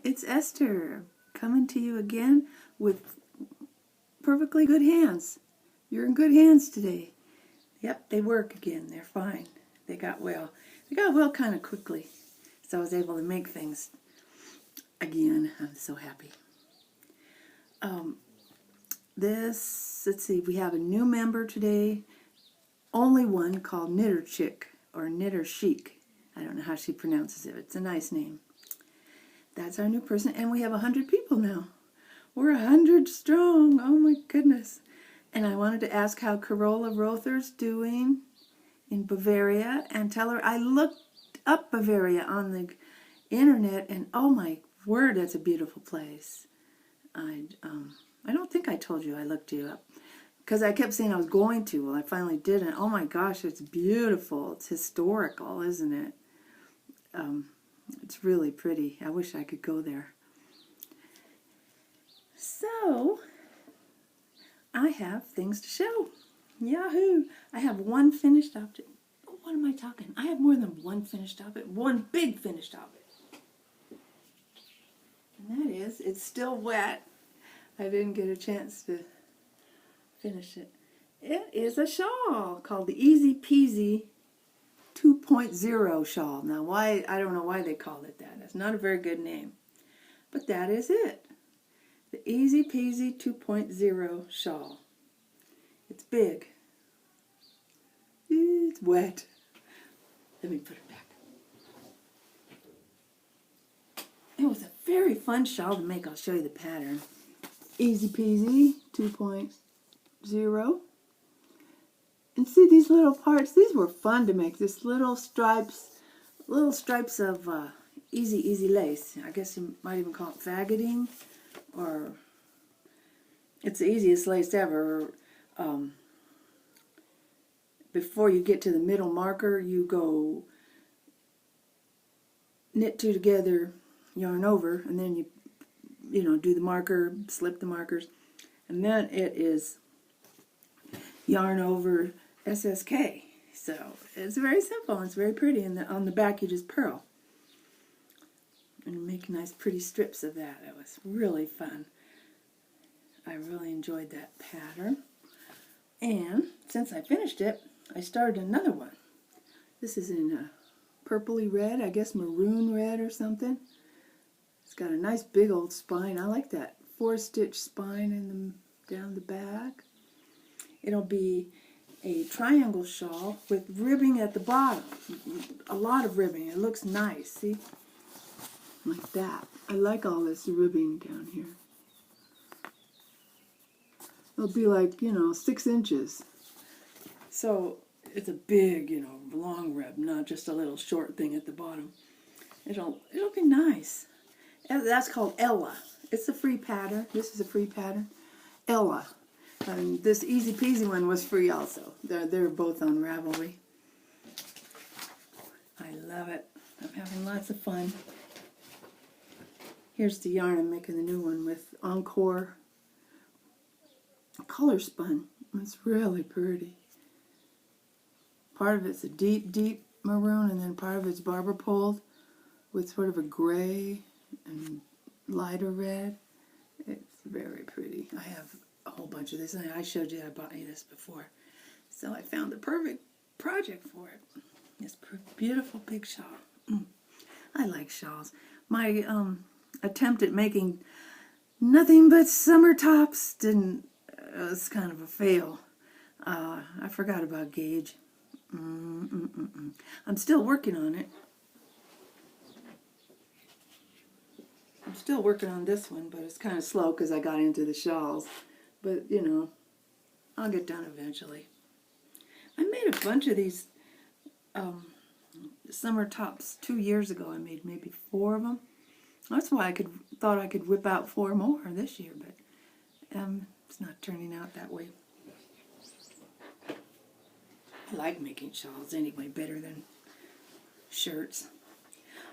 it's Esther coming to you again with perfectly good hands. You're in good hands today. Yep, they work again. They're fine. They got well. They got well kind of quickly, so I was able to make things again. I'm so happy. Let's see, we have a new member today. Only one, called Knitter Chick or Knitter Chic. I don't know how she pronounces it. It's a nice name. That's our new person, and we have 100 people now. We're 100 strong. Oh my goodness. And I wanted to ask how Carola Rother's doing in Bavaria, and tell her I looked up Bavaria on the internet, and oh my word, that's a beautiful place. I don't think I told you I looked you up, because I kept saying I was going to. Well, I finally did, and oh my gosh, it's beautiful. It's historical, isn't it? It's really pretty. I wish I could go there. So, I have things to show. Yahoo! I have one finished object. Oh, what am I talking? I have more than one finished object. One big finished object. And that is, it's still wet. I didn't get a chance to finish it. It is a shawl called the Easy Peasy 2.0 shawl. Now, why? I don't know why they called it that. It's not a very good name. But that is it. The Easy Peasy 2.0 shawl. It's big. It's wet. Let me put it back. It was a very fun shawl to make. I'll show you the pattern. Easy Peasy 2.0. And see these little parts? These were fun to make. This little stripes of easy lace. I guess you might even call it faggoting, or it's the easiest lace ever. Before you get to the middle marker, you go knit two together, yarn over, and then you know, do the marker, slip the markers, and then it is yarn over SSK. So it's very simple. It's very pretty, and on the back you just purl and make nice pretty strips of that. It was really fun. I really enjoyed that pattern. And since I finished it, I started another one. This is in a purpley red, I guess maroon red or something. It's got a nice big old spine. I like that 4-stitch spine down the back. It'll be a triangle shawl with ribbing at the bottom. A lot of ribbing. It looks nice, see? Like that. I like all this ribbing down here. It'll be like, 6 inches. So it's a big, long rib, not just a little short thing at the bottom. It'll be nice. That's called Ella. It's a free pattern. This is a free pattern. Ella. And this Easy Peasy one was free also. They're both on Ravelry. I love it. I'm having lots of fun. Here's the yarn I'm making the new one with, Encore color spun. It's really pretty. Part of it's a deep maroon, and then part of it's barber poled with sort of a gray and lighter red. It's very pretty. I have a whole bunch of this, and I showed you I bought you this before. So I found the perfect project for it. This beautiful big shawl. I like shawls. My attempt at making nothing but summer tops was kind of a fail. I forgot about gauge. I'm still working on it. I'm still working on this one, but it's kind of slow because I got into the shawls. But, I'll get done eventually. I made a bunch of these summer tops 2 years ago. I made maybe 4 of them. That's why I thought I could whip out 4 more this year, but it's not turning out that way. I like making shawls anyway, better than shirts.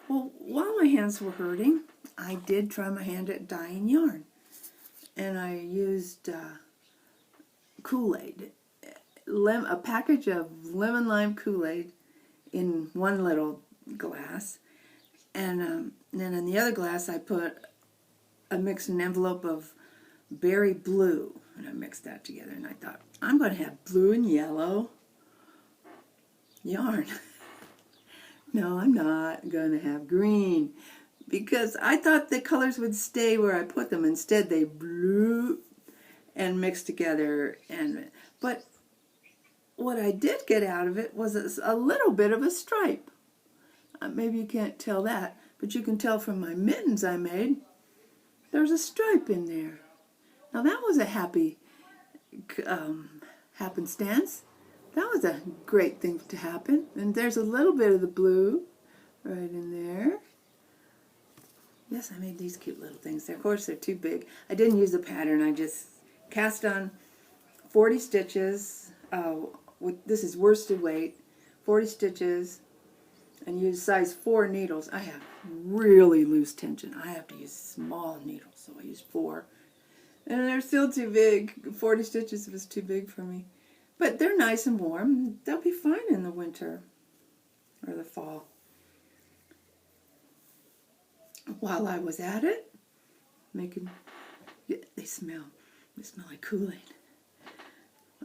Well, while my hands were hurting, I did try my hand at dyeing yarn. And I used Kool-Aid. A package of lemon lime Kool-Aid in one little glass. And then in the other glass I mixed an envelope of berry blue, and I mixed that together, and I thought, I'm going to have blue and yellow yarn. No, I'm not going to have green, because I thought the colors would stay where I put them. Instead, they blew and mixed together. But what I did get out of it was a little bit of a stripe. Maybe you can't tell that, but you can tell from my mittens I made, there's a stripe in there. Now that was a happy happenstance. That was a great thing to happen. And there's a little bit of the blue right in there. Yes, I made these cute little things. Of course, they're too big. I didn't use a pattern. I just cast on 40 stitches. This is worsted weight, 40 stitches, and use size 4 needles. I have really loose tension. I have to use small needles, so I used 4. And they're still too big. 40 stitches was too big for me. But they're nice and warm. They'll be fine in the winter or the fall. While I was at it, they smell like Kool-Aid.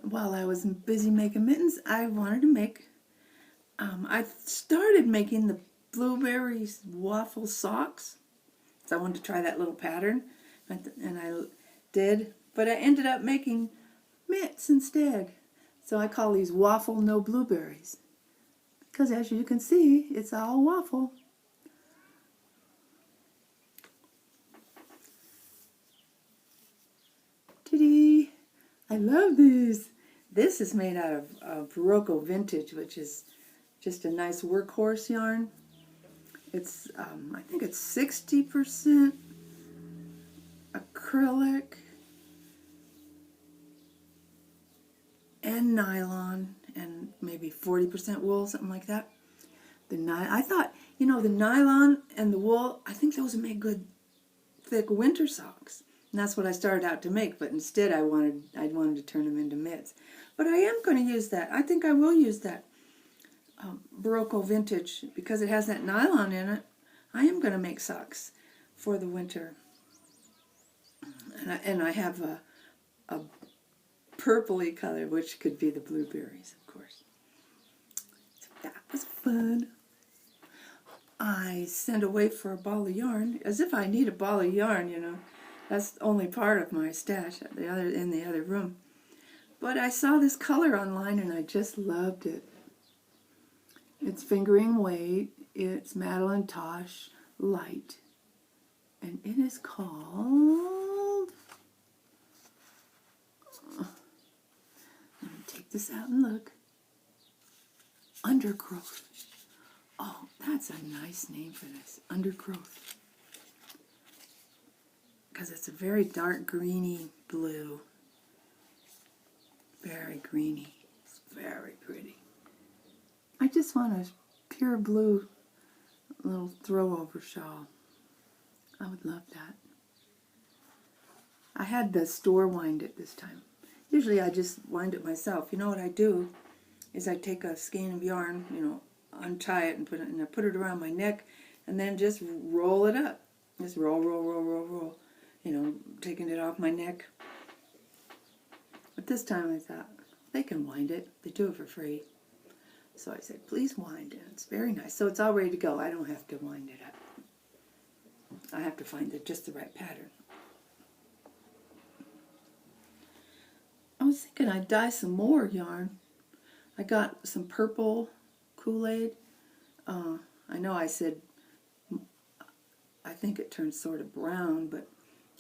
While I was busy making mittens, I wanted to make, I started making the blueberry waffle socks. So I wanted to try that little pattern, and I did, but I ended up making mitts instead. So I call these waffle no blueberries, because as you can see, it's all waffle. Ta-dee! I love these. This is made out of Barocco Vintage, which is just a nice workhorse yarn. It's, I think it's 60% acrylic and nylon, and maybe 40% wool, something like that. I thought, the nylon and the wool, I think those would make good thick winter socks. And that's what I started out to make, but instead I wanted to turn them into mitts. But I am going to use that. I think I will use that Barocco Vintage, because it has that nylon in it. I am going to make socks for the winter. And I have a purpley color, which could be the blueberries, of course. So that was fun. I sent away for a ball of yarn, as if I need a ball of yarn, That's only part of my stash in the other room. But I saw this color online and I just loved it. It's fingering weight. It's Madeline Tosh Light. And it is called... Let me take this out and look. Undergrowth. Oh, that's a nice name for this. Undergrowth. Because it's a very dark greeny blue. Very greeny. It's very pretty. I just want a pure blue little throw-over shawl. I would love that. I had the store wind it this time. Usually I just wind it myself. You know what I do is I take a skein of yarn, untie it and put it around my neck, and then just roll it up. Just roll, roll, roll, roll, roll. Taking it off my neck. But this time I thought, they can wind it. They do it for free. So I said, please wind it. It's very nice. So it's all ready to go. I don't have to wind it up. I have to find just the right pattern. I was thinking I'd dye some more yarn. I got some purple Kool-Aid. I know I said, I think it turns sort of brown, but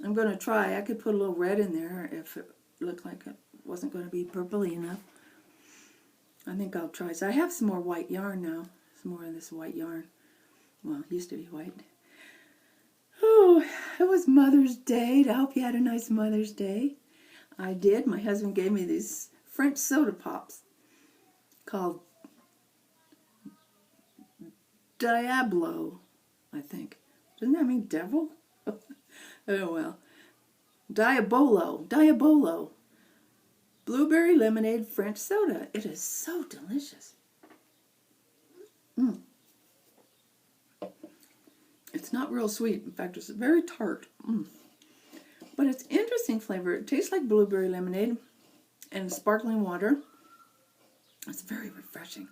I'm going to try. I could put a little red in there if it looked like it wasn't going to be purpley enough. I think I'll try. So I have some more white yarn now. Some more of this white yarn. Well, it used to be white. Oh, it was Mother's Day. I hope you had a nice Mother's Day. I did. My husband gave me these French soda pops called Diablo, I think. Doesn't that mean devil? Oh, well. Diabolo. Blueberry lemonade French soda. It is so delicious. It's not real sweet. In fact, it's very tart. But it's interesting flavor. It tastes like blueberry lemonade and sparkling water. It's very refreshing.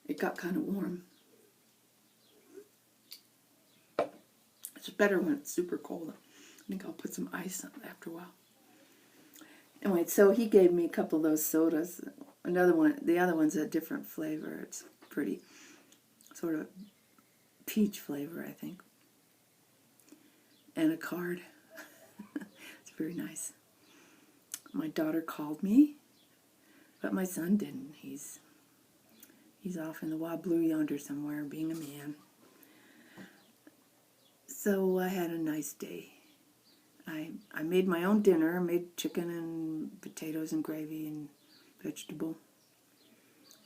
It got kind of warm. It's better when it's super cold. I think I'll put some ice on it after a while. Anyway, so he gave me a couple of those sodas. Another one, the other one's a different flavor. It's pretty sort of peach flavor, I think. And a card. It's very nice. My daughter called me, but my son didn't. He's off in the wild blue yonder somewhere being a man. So I had a nice day. I made my own dinner. I made chicken and potatoes and gravy and vegetable.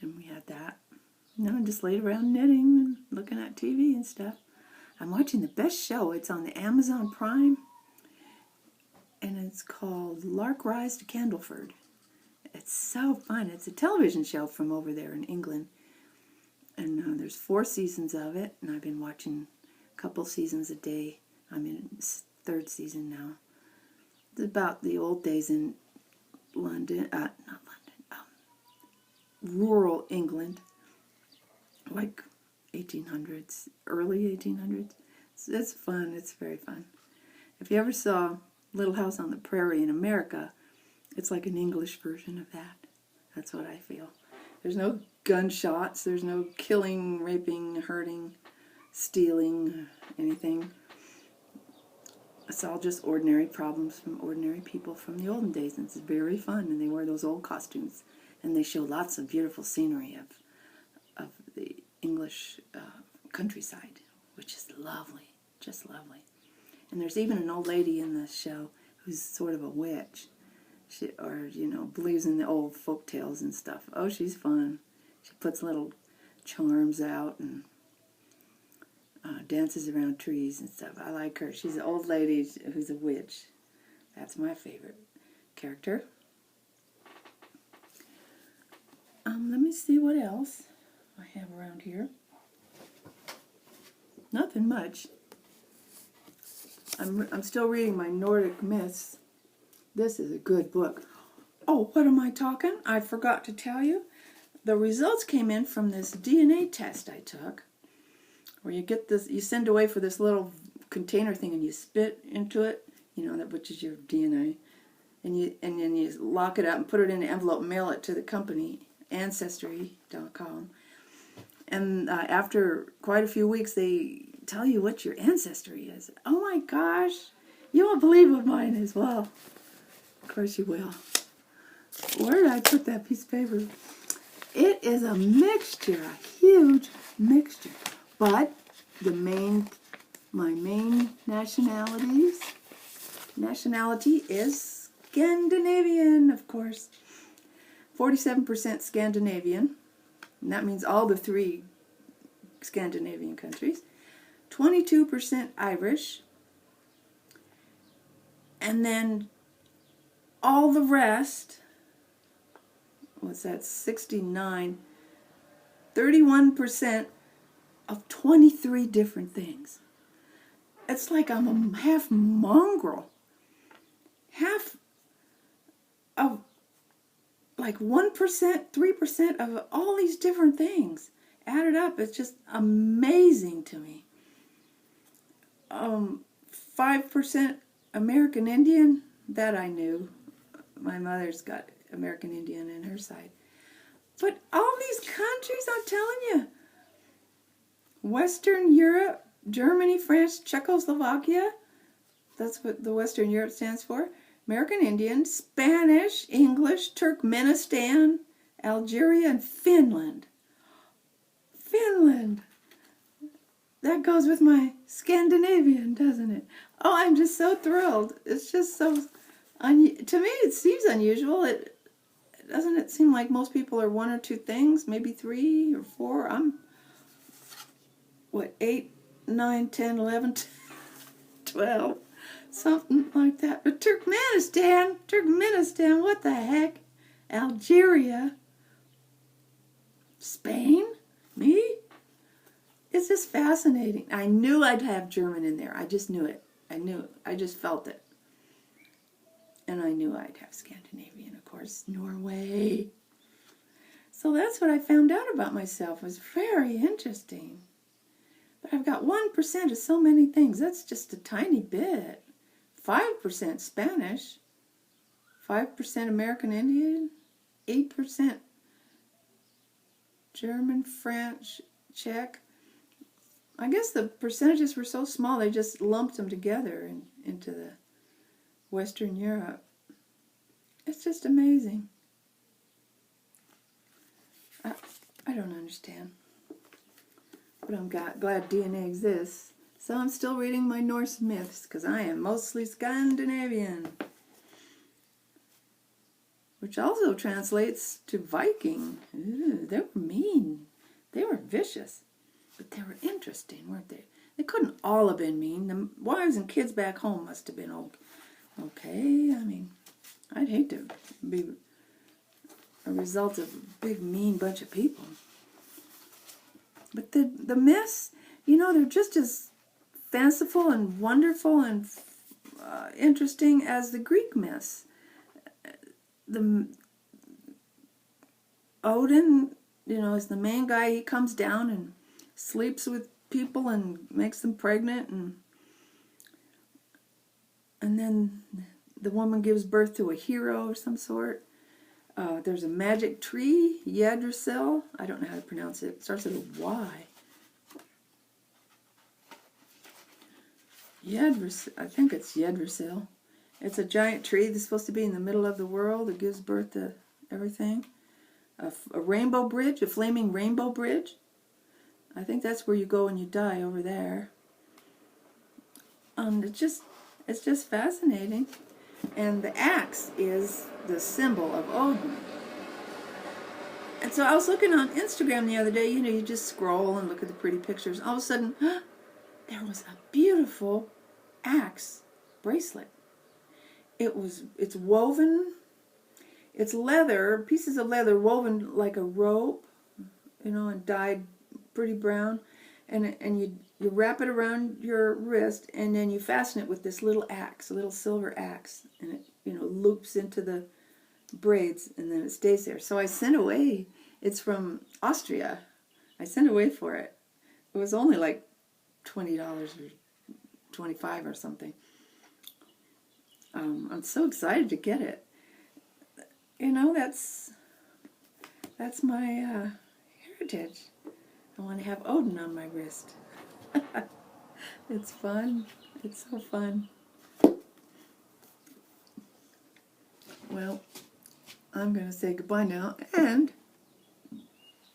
And we had that. And then I just laid around knitting and looking at TV and stuff. I'm watching the best show. It's on the Amazon Prime. And it's called Lark Rise to Candleford. It's so fun. It's a television show from over there in England. And there's 4 seasons of it. And I've been watching a couple seasons a day. I'm in 3rd season now. It's about the old days in London, not London, rural England, like 1800s, early 1800s. It's fun. It's very fun. If you ever saw Little House on the Prairie in America, it's like an English version of that. That's what I feel. There's no gunshots. There's no killing, raping, hurting, stealing, anything. It's all just ordinary problems from ordinary people from the olden days. And it's very fun. And they wear those old costumes. And they show lots of beautiful scenery of the English countryside, which is lovely. Just lovely. And there's even an old lady in the show who's sort of a witch. She, or, believes in the old folk tales and stuff. Oh, she's fun. She puts little charms out and dances around trees and stuff. I like her. She's an old lady who's a witch. That's my favorite character. Let me see what else I have around here. Nothing much. I'm still reading my Nordic Myths. This is a good book. Oh, what am I talking? I forgot to tell you. The results came in from this DNA test I took, where you get this, you send away for this little container thing and you spit into it, which is your DNA, and then you lock it up and put it in an envelope and mail it to the company, Ancestry.com. And after quite a few weeks, they tell you what your ancestry is. Oh my gosh, you won't believe what mine is. Well, of course you will. Where did I put that piece of paper? It is a mixture, a huge mixture. But my main nationality is Scandinavian, of course. 47% Scandinavian, and that means all the 3 Scandinavian countries. 22% Irish, and then all the rest, what's that, 69, 31% of 23 different things. It's like I'm a half mongrel. Half of like 1%, 3% of all these different things. Added up, it's just amazing to me. 5% American Indian, that I knew. My mother's got American Indian in her side. But all these countries, I'm telling you, Western Europe, Germany, France, Czechoslovakia, that's what the Western Europe stands for. American Indian, Spanish, English, Turkmenistan, Algeria, and Finland. Finland. That goes with my Scandinavian, doesn't it? Oh, I'm just so thrilled. It's just so, to me it seems unusual. Doesn't it seem like most people are 1 or 2 things, maybe 3 or 4? I'm, 8, 9, 10, 11, 12, something like that. But Turkmenistan, what the heck? Algeria, Spain, me? It's just fascinating. I knew I'd have German in there. I just knew it. I just felt it. And I knew I'd have Scandinavian, of course, Norway. So that's what I found out about myself. It was very interesting. But I've got 1% of so many things. That's just a tiny bit. 5% Spanish, 5% American Indian, 8% German, French, Czech. I guess the percentages were so small they just lumped them together into the Western Europe. It's just amazing. I don't understand. But I'm glad DNA exists. So I'm still reading my Norse myths because I am mostly Scandinavian. Which also translates to Viking. Ooh, they were mean. They were vicious. But they were interesting, weren't they? They couldn't all have been mean. The wives and kids back home must have been okay. I mean, I'd hate to be a result of a big, mean bunch of people. But the myths, they're just as fanciful and wonderful and interesting as the Greek myths. The Odin, is the main guy. He comes down and sleeps with people and makes them pregnant, and then the woman gives birth to a hero of some sort. There's a magic tree, Yggdrasil. I don't know how to pronounce it. It starts with a Y. Yggdrasil. I think it's Yggdrasil. It's a giant tree that's supposed to be in the middle of the world. It gives birth to everything. A rainbow bridge, a flaming rainbow bridge. I think that's where you go when you die, over there. It's just fascinating. And the axe is the symbol of Odin. And so I was looking on Instagram the other day. You just scroll and look at the pretty pictures. All of a sudden, there was a beautiful axe bracelet. It's woven. It's leather, pieces of leather woven like a rope, and dyed pretty brown. And you wrap it around your wrist, and then you fasten it with this little axe, a little silver axe, and it loops into the braids, and then it stays there. So I sent away. It's from Austria. I sent away for it. It was only like $20 or $25 or something. I'm so excited to get it. That's my heritage. I want to have Odin on my wrist. It's fun. It's so fun. Well, I'm going to say goodbye now. And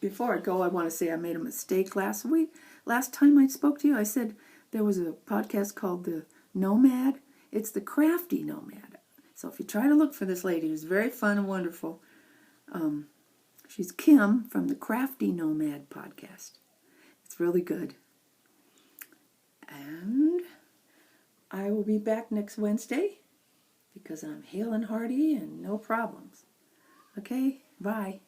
before I go, I want to say I made a mistake last week. Last time I spoke to you, I said there was a podcast called The Nomad. It's The Crafty Nomad. So if you try to look for this lady, who's very fun and wonderful, she's Kim from The Crafty Nomad podcast. It's really good. And I will be back next Wednesday because I'm hale and hearty and no problems. Okay, bye.